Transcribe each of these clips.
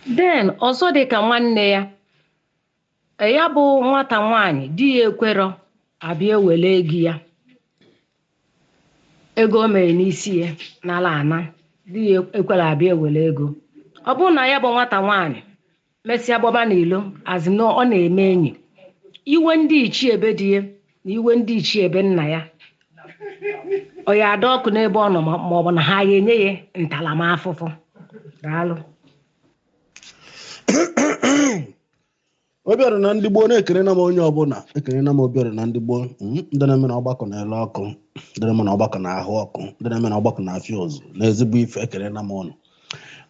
Then ọzọ dị ka nwanne ya ya bụ nwata nwaanyị di ya ekwerọ abịa ewele ego ya ego o mere n'isi ya n'ala ana di ya ekwere abịa ewele ego ọ bụrụ na ya bụ nwata nwaanyị mesịa gbaba n'ilo azịna ọ na-eme enyi iwe ndị ichie ebe di ya na iwe ndị ichie ebe nna ya ọ ya ada ọkụ n'ebe ọ nọ ma ọ bụ na ha ya enye ya ntaramahụhụ. Daalụ. Obiọra na ndị gboo na-ekere na m onye ọbụla ekere na m Obiọra na ndị gboo ndị na-eme na ọgbakọ na-ele ọkụ ndị na-eme na ọgbakọ na-ahụ ọkụ ndị na-eme na ọgbakọ na-afịa ụzụ na ezigbo ife ekere na m ụnụ.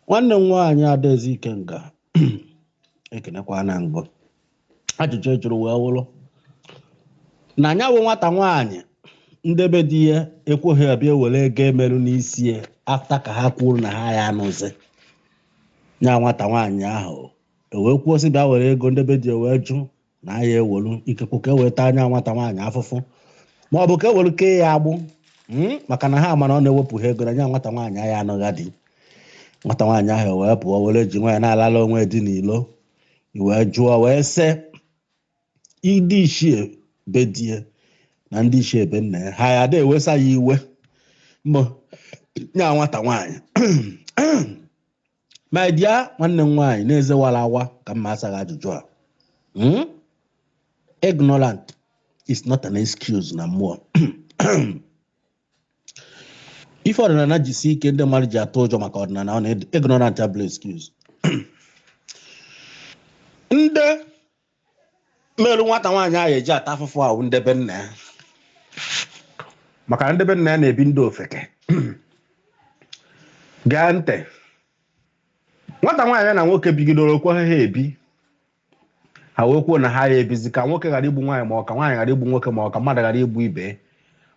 Nwanne m nwaanyị Adaeze Ikenga ekenekwa na mgbọ ajụjụ ejụrụ wee wụrụ na anya bụ nwata nwaanyị ndebe di ya ekweghị abịa ewere ego emerụ n'isi ya afta ka ha kwuru na ha ya anụzi nya nwata nwaanyị ahụ wee kwuo sị bịa were ego ndebe di ya wee jụ na ya ewelu ikekwe ka eweta anya nwata nwaanyị afụfụ ma ọ bụ ka ewelu kee ya agbụ maka na ha mana ọ na-ewepụghị ego na nya nwata nwaanyị ahụ anụgha di. Nwata nwaanyị ahụ wee pụọ were ji nwaanyị na-alala onwe dị n'ilo wee jụọ wee sị ndị ichie be di ya na ndị ichie be nna ya ha ya ada ewesa ya iwe mbụ nya nwata nwaanyị ma dia nwanne m nwaanyị na-ezewala awa ka mma asaghị ajụjụ a. Ignorant is not an excuse na mmụọ. Ife ọdịnala jisi ike ndị mmadụ ji atụ ụjọ maka ọdịnala ọ na ignorant abụla excuse. Ndị merụ nwata nwaanyị ahụ eji ata afụfụ ahụ ndebe nna ya maka ndebe nna ya na-ebi ndị ofeke. Gaa ntị, nwata nwaanyị na nwoke bigidoro okwe ha ebi ha wee kwuo na ha ya ebizi ka nwoke ghara igbu nwaanyị ma ọ ka nwaanyị ghara igbu nwoke ma ọ ka mmadụ ghara igbu ibe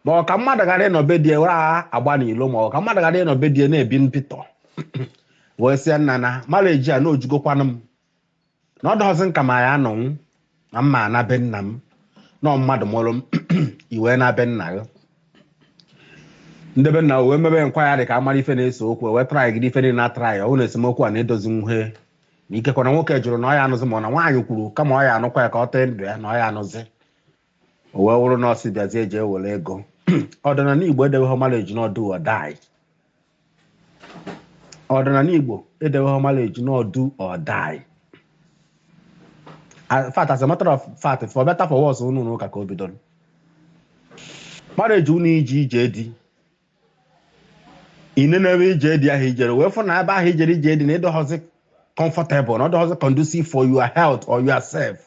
ma ọ ka mmadụ ghara ịnọbe die were agba n'ilo ma ọ ka mmadụ ghara ịnọbe die na-ebi mpịtọ wee sịa nna na mara eji a na ojugokwanụ m na ọ dọghọzi nka ma ya anọnwụ na mma ana be nna m na mmadụ mụrụ m iwee na be nna gị. Ndebe nna wee mebe nkwa ya dị ka amara ife na-eso okwu wee trai gị ife dị na trai ọ na esemokwu a na-edozi nwuhe na ikekwa na nwoke jụrụ na ọ ya anụzi ma na nwaanyị kwuru kama ọ ya anụkwa ya ka ọ tee ndụ ya na ọ ya anụzi o wee wụrụ na ọsị bịazie eji ewere ego. Ọdịnala Igbo edeweghị marriage n'ọdụ ọdai. Ọdịnala Igbo edeweghị marriage n'ọdụ ọdai. Fact, as a matter of fact, for better for worse unu n'ụka ka o bidoro. Marriage unu iji ije di ine na-ebe ije di ahụ ijere wee fụ na ebe ahụ ijere ije di na ịdọghọzi comfortable na ọ dọghọzi conducive for your health or yourself.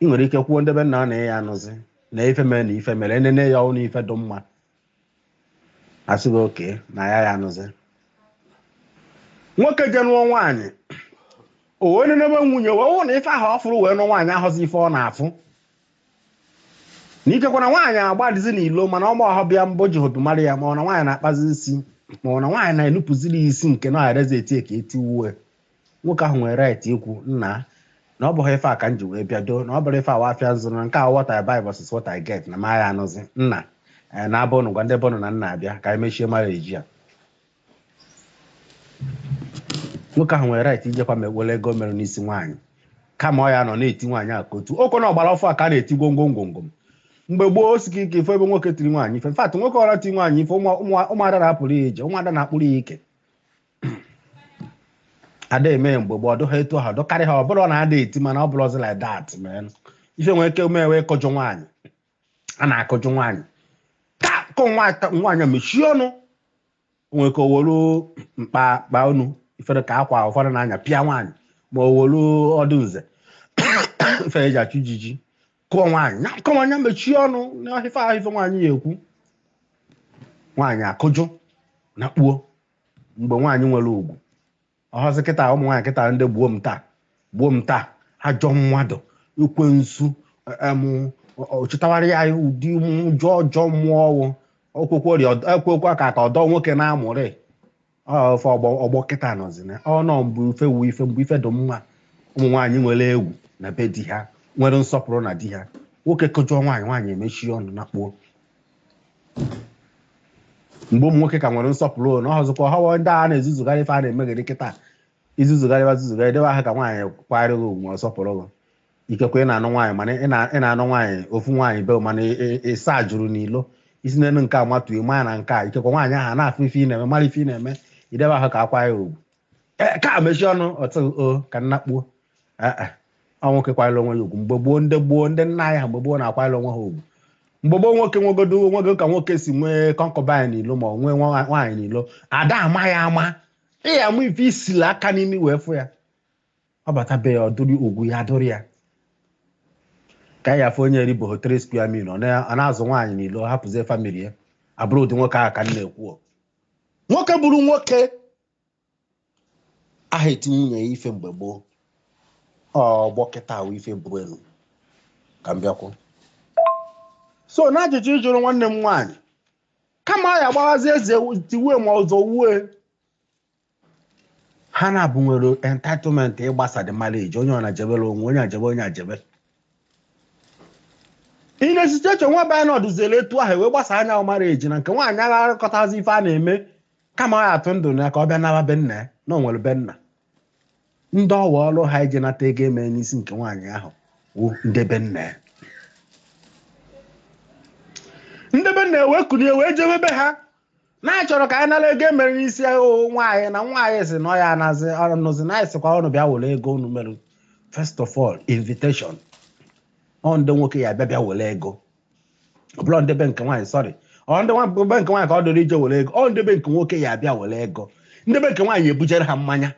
Ị nwere ike kwuo ndebe nna na ya anụzi na ife mere na ife mere enene ya ọnụ ife dị mma asịghị oke na ya anụzi. Nwoke je nụọ nwaanyị o wee nenebe nwunye wee wụ na ife ahụ ọ fụrụ wee nụ nwaanyị ahụzi ife ọ na-afụ na ikekwa na nwaanyị agbadizi n'ilo mana ọma ọhọ bịa mbọ ji hobi mara ya ma ọ na nwaanyị na-akpazi isi ma ọ na nwaanyị na-enupụziri isi nke na ọgharazi eti ka eti uwe. Nwoke ahụ nwere right ikwu nna na ọ bụghị ife a ka m ji wee bịa doo na ọ bụrụ ife awa afịa nzụrụ na nke a what I buy versus what I get na ma ya anụzi nna na-abụ ụnụ gwa ndị bọnụ na nna abịa ka anyị mechie mara eji ya. Nwoke ahụ nwere right ijekwa ma ewere ego mere n'isi nwaanyị kama ọ ya nọ na-eti nwaanyị akotu okwu na ọgbara ọfụ a ka na-eti gwongwongwongwom. Mgbe gboo osike ike ife ebe nwoke tiri nwaanyị ife fat nwoke ọra ti nwaanyị ife ụmụada na-apụrụ ya ije ụmụada na-akpụrụ ya ike ada eme mgbe gboo ọdụ ha etu ha dọkarị ha ọ bụrụ na ada eti mana ọ bụrụ ọzọ like that man. Ife nwere ike mewe kọjọ nwaanyị a na-akọjọ nwaanyị ka kọ nwaanyị mechie ọnụ nwere ka o were mkpa ọnụ ifere ka akwa ụfọdụ na-anya pịa nwaanyị ma o were ọdụ nze ife eji achụ ijiji kụọ nwaanyị kọmanya mechie ọnụ na ife ahụ ife nwaanyị ya ekwu nwaanyị akụjụ na kpuo mgbe nwaanyị nwere ugwu ọhọzi kịta ụmụ nwaanyị kịta ndị gbuo m taa ha jọ mmadụ ekwensu chụtawara ya ụdị ọjọọ mmụọ okwekwe ka ọdọ nwoke na-amụrị ofe ọgbọ kịta nọzi na ọnọ mbụ ife wu ife mbụ ife dị mma. Ụmụ nwaanyị nwere egwu na be di ha nwere nsọpụrụ na di ha nwoke kụjọ nwaanyị emechie ọnụ na kpuo. Mgbe ụmụ nwoke ka nwere nsọpụrụ na ọzọkwa ọhọwọ ndị a na-ezuzugharị ife a na-emegheri kịta izuzugharịba zuzugharị debe aha ka nwaanyị kwanyere gị ugwu ma ọsọpụrụ gị ikekwe ị na-anụ nwaanyị mana ị na-anụ nwaanyị ofu nwaanyị be mana ịsa jụrụ n'ilo isi n'elu nke a matue maa na nke a ikekwe nwaanyị ahụ na-afụ ife ị na-eme mara ife ị na-eme idebe ahụ ka akwa ya ugwu ka mechie ọnụ ọtụ ka nna kpuo ọ nwoke kwanyere onwe ya ugwu mgbe gboo ndị nna anyị ha mgbe gboo na-akwanyere onwe ha ugwu mgbe gboo nwoke nwegodo onwego ka nwoke si nwee kọnkọbaịn n'ilo ma ọ nwee nwaanyị n'ilo ada ama ya ama ị ya ama ife isili aka n'imi wee fụ ya ọ bata be ya ọ dụrụ ugwu ya dụrụ ya ka ya afọ onye ribo 3 square mil ọ na-azụ nwaanyị n'ilo hapụzie famili ya abụrụ ụdị nwoke ahụ ka m na-ekwu nwoke bụrụ nwoke aha etinye nwunye ya ife mgbe gboo ọgbọ kịta ahụ ife buru elu ka m bịakwu so na ajụjụ ịjụrụ nwanne m nwaanyị kama ya gbaghazi eze tiwe ma ọzọ wue ha na-abụ nwere entitlement ịgbasa the marriage onye ọ na-ajebere onwe onye ajebe onye ajebe ị na-esite eche nwa be anyị nọdụziere etu ahụ wee gbasa anya marriage na nke nwaanyị agha arịkọtazi ife a na-eme kama ya atụ ndụ ya ka ọ bịa naba be nna na o nwere be nna ndị ọwa ọrụ ha ije nata ego eme n'isi nke nwaanyị ahụ wụ ndebe nna ndebe nna wee kunie wee jebe be ha na-achọrọ ka anyị nara ego emere n'isi nwaanyị na nwaanyị si na ọ ya anụzi na anyị sịkwa ọnụ bịa were ego unu mere first of all invitation ọ ndị nwoke ya bịa were ego ọ bụrụ ndebe nke nwaanyị sorry ọ ndị be nke nwaanyị ka ọ dịrị ije were ego ọ ndebe nke nwoke ya bịa were ego ndebe nke nwaanyị ebujere ha mmanya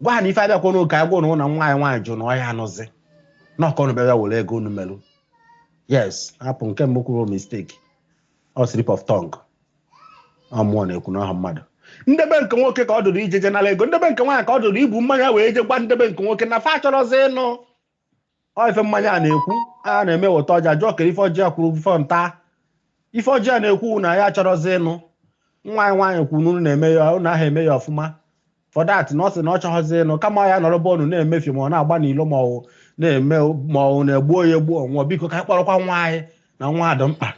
gwa ha na ife abịakwa n'ụka ya gwa ụnụ na nwaanyị jụ na ọ ya anụzi na ọkọ ọnụ bịa were ego unu merụ yes hapụ nke mbụ kwuru mistake ọ slip of tongue ọmụọ na-ekwu n'ọha mmadụ ndebe nke nwoke ka ọ dụrụ ije jenara ego ndebe nke nwaanyị ka ọ dụrụ ibu mmanya wee je gwa ndebe nke nwoke na fa chọrọzi ịnụ ọ ife mmanya a na-ekwu a na-eme weta ọja jụọ kere ife ọjọọ kwuru bifo nta ife ọjọọ na-ekwu na ya chọrọzi ịnụ nwaanyị kwuru unu na-eme ya unu ahụ eme ya ọfụma for that na ọ sị na ọ chọghọzi ịnụ kama ya nọrọ bọọlụ na-emefi ma ọ na-agba n'ilo ma ọ na-eme ma ọ na-egbuo ya egbuo ọnwụọ biko ka anyị kpọrọkwa nwaanyị na nwa dị mkpa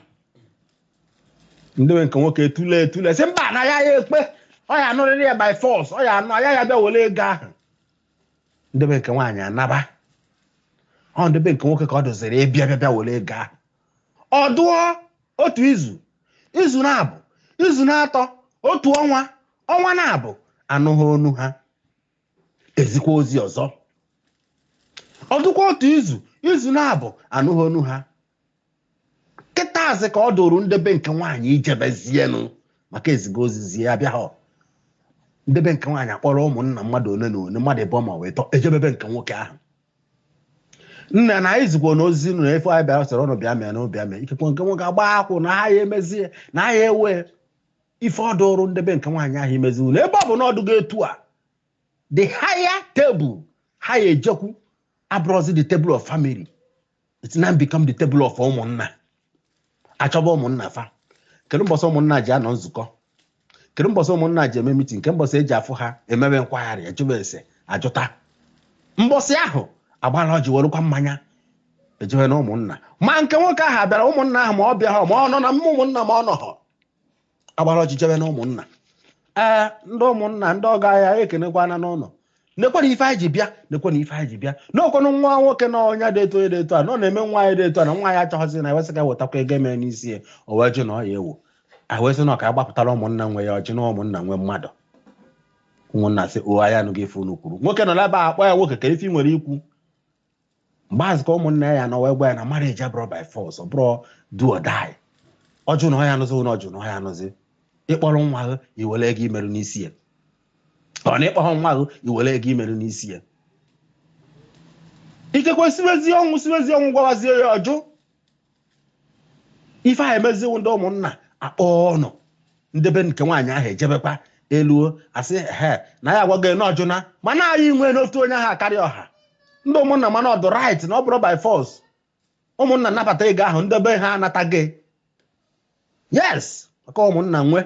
ndebe nke nwoke etule sị mba na ya ekpe ọ ya anụrịrị ya by force ọ ya anụ ya bịa were ego ahụ ndebe nke nwaanyị anaba ọ ndebe nke nwoke ka ọ doziri ịbịa bịa were ego ahụ ọ dụọ otu izu na-abụ izu na-atọ otu ọnwa na-abụ anụghị onu ha ezikwa ozi ọzọ ọ dụkwa otu izu na-abụ anụghị onu ha kịtaazị ka ọ dụrụ ndebe nke nwaanyị ijebezienụ maka eziga ozizi ya bịa ha ndebe nke nwaanyị akpọrọ ụmụnna mmadụ ole na ole mmadụ ebe ọ ma wee tọ ejebebe nke nwoke ahụ nna na anyị zigwo n'ozizi nụ na efe anyị bịara sọrọ ọnụ bịa mee na bịa mee ikekwe nke nwoke agba akwụ na ha ya emezie na ha ya ewe ife ọ dụrụ ndebe nke nwaanyị ahụ imezi ụlọ ebe ọ bụ na ọdụgo etu a the higher table ha ya ejekwu abụrụzi the table of family it now become the table of ụmụnna achọba ụmụnna fa kedu mbọsị ụmụnna ji anọ nzukọ kedu mbọsị ụmụnna ji eme mitin nke mbọsị eji afụ ha emebe nkwagharị ejube ese ajụta mbọsị ahụ agbala ọjị werukwa mmanya ejebe na ụmụnna ma nke nwoke ahụ abịara ụmụnna ahụ ma ọ bịa ha ma ọ nọ na ụmụnna ma ọ nọ ha agbala ọjị jebe na ụmụnna ndị ụmụnna ndị ọga ya ekenekwana n'ụlọ nekwana ife anyị ji bịa nekwana ife anyị ji bịa n'okwenụ nwa nwoke na ọnya dị eto a nọ na-eme nwa anyị dị eto a na nwa ya achọghọzi na ewesị ka wetakwa ego eme n'isi ya o wee jụ na ọ ya ewu awesị na ọ ka agbapụtara ụmụnna nwe ya ọjị na ụmụnna nwe mmadụ ụmụnna sị o anyị anụghị ife unu kwuru nwoke nọ n'ebe akpọ ya nwoke ka ife nwere ikwu mgbaazị ka ụmụnna ya nọ wee gwa ya na marriage abụrụ by force ọ bụrụ do or die ọjụ na ọ ya anụzi na ọjụ na ọ ya anụzi ịkpọrọ nwa ahụ iwere ego imerụ n'isi ya ọ na ịkpọrọ nwa ahụ iwere ego imerụ n'isi ya ikekwe siwezi ọnwụ gwawazie ya ọjụ ife ahụ emeziwo ndị ụmụnna akpọ ọnụ ndebe nke nwaanyị ahụ ejebekwa eluo asị he na ya agwago n'ọjụ na mana anyị nwee n'otu onye ahụ akarị ọha ndị ụmụnna mana ọdụ right na ọ bụrụ by force ụmụnna nabata ego ahụ ndebe ha anataghị yes maka ụmụnna nwe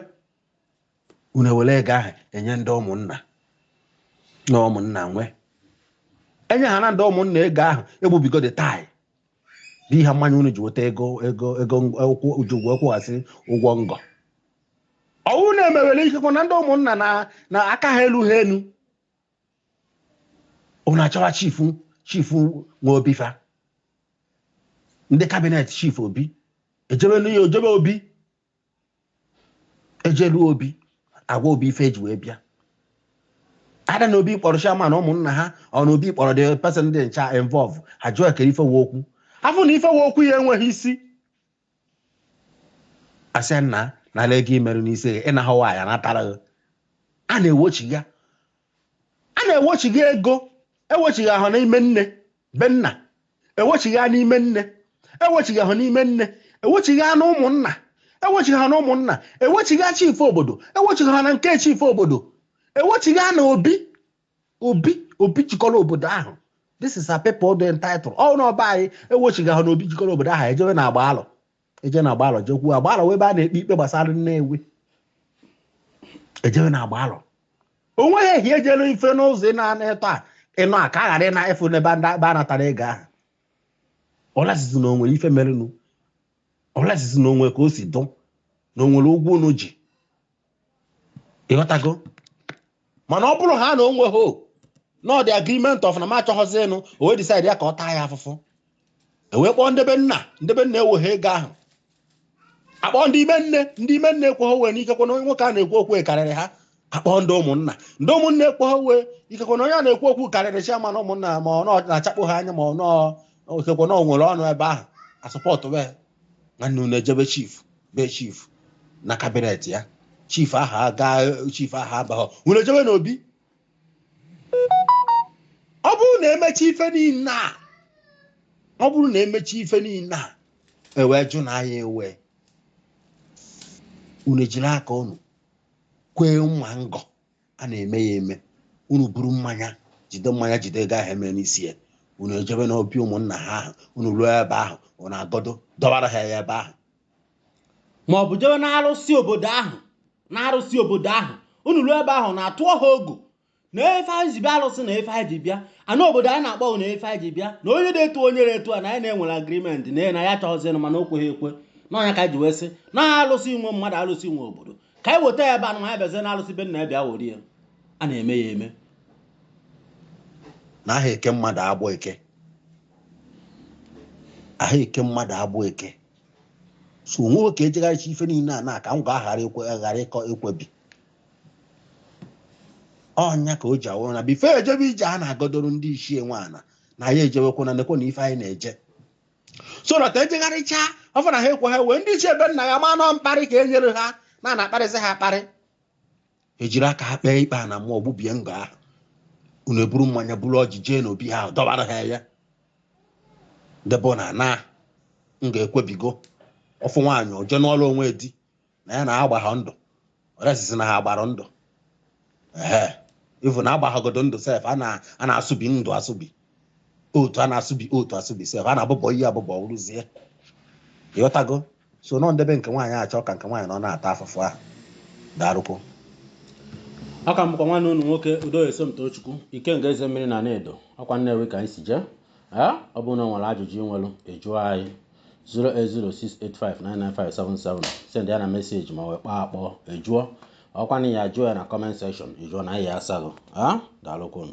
unu ewere ego ahụ enye ndị ụmụnna na ụmụnna nwe enye ha na ndị ụmụnna ego ahụ egbubigo the tie bụ ihe mmanya unu ji weta ego ujugwu ekwughasị ụgwọ ngọ ọwụ na-emewere ikekwe na ndị ụmụnna na aka ha elu unu achọwa chifu nwa Obi fa ndị kabinet chief Obi ojebe Obi ejelu Obi agwa Obi ife eji wee bịa ada na Obi kpọrọ chairman ụmụnna ha ọ na Obi kpọrọ the person dị ncha involve ha jụọ ekere ife wee okwu afọ na ife wee okwu ya enweghị isi asị nna n'ala ego imerụ n'isi ịna ha nwaanyị natara a na-ewochiga ego ewochiga ahụ n'ime nne be nna ewochiga n'ime nne ewochiga ahụ n'ime nne ewochiga na ụmụnna ewochiga ha na ụmụnna ewochiga chief obodo ewochiga ha na nke chief obodo ewochiga na Obi jikọrọ obodo ahụ. This is a people dị entitled ọ na ọba anyị ewochiga ha na Obi jikọrọ obodo ahụ ejewe na Agbalọ jekwu Agbalọ webe a na-ekpe ikpe gbasara Nnewi ejewe na Agbalọ onweghị ehi ejelu ife n'ụzọ na-eto a ịnụ a ka a ghara na efu n'ebe a natara ego ahụ ọlasizi na onwere ife merenụ ọlasizi na onwe ka o si dụ na onwere ụgwọ unu ji ịghọtago mana ọ bụrụ ha na onwe ho no the agreement of na ma achọghọzinụ o wee decide ya ka ọ taa ya afụfụ ewee kpọọ ndebe nna eweghe ego ahụ akpọ ndị ime nne ekweghị owe n'ikekwe na onye nwoke a na-ekwu okwu karịrị ha akpọ ndị ụmụnna ekweghị owe ikekwe na onye a na-ekwu okwu karịrị chairman ụmụnna ma ọ na-achakpụ ha anya ma ọ ikekwe na ọ nwere ọnụ ebe ahụ asọpọtụ wee nwanne unu ejebe chief na kabinet ya chief ahụ abaghọ unu ejebe na Obi ọ bụrụ na emechi ife niile a ewee jụ na anya ewe unu ejiri aka unu kwee mma ngọ a na-eme ya eme unu buru mmanya jide ego ahụ eme n'isi ya unu ejebe na Obi ụmụnna ha ahụ unu ruo ebe ahụ unu agodo dọbara ha ya ebe ahụ ma ọ bụ jebe na-arụsị obodo ahụ unu ruo ebe ahụ na-atụọ ha ogu na efe anyị ji bịa alụsị na efe anyị ji bịa ana obodo anyị na-akpọ na efe anyị ji bịa na onye na-etu onye na-etu a na anyị na-enwere agreement na ya chọghịzinụ mana o kweghị ekwe n'ọnya ka anyị ji wee sị na alụsị nwe mmadụ alụsị nwe obodo ka anyị weta ya ebe anụ anyị bịazie na alụsị be nna ya bịa were ya a na-eme ya eme na aha eke mmadụ agbụ eke so onwe ka ejegharịcha ife niile a na ka m ga-aghara ekwebi ọnya ka o ji awụrụ na bife ejebe ije a na-agodoro ndị ichie nwaana na ya ejewekwa na nekwe na ife anyị na-eje so nọta ejegharịcha ọfọ na ha ekwe ha wee ndị ichie ebe nna ya ma nọ mkparị ka e nyere ha na-akparịsị ha akparị ejiri aka ha kpee ikpe a na mmụọ gbubie ngo ahụ unu eburu mmanya buru ọjị jee na Obi ha dọbara ha ya debo na m ga-ekwebigo ọfụ nwaanyị oje n'ọrụ onwe di na ya na-agba ha ndụ ọresizi na ha agbara ndụ ifu na agbaghagodo ndụ sef a na-asụbi ndụ asụbi otu a na-asụbi sef a na-abụbọ ihe abụbọ rụzie ịghọtago so nọ ndebe nke nwaanyị achọ ka nke nwaanyị nọ na-ata afụfụ ahụ darụkwo aka mbụkwa nwanne unu nwoke Udoyesomtochukwu Ikenga Ezemmiri na Nnedo ọkwa Nnewi ka anyị si jee ọ bụrụ na nwere ajụjụ nwelu ejụọ anyị 08068599577 send ya na meseji ma wee kpọọ ejụọ ọkwa na ya jụọ ya na comment section ejụọ na anyị ya asaghị daalụkwunu.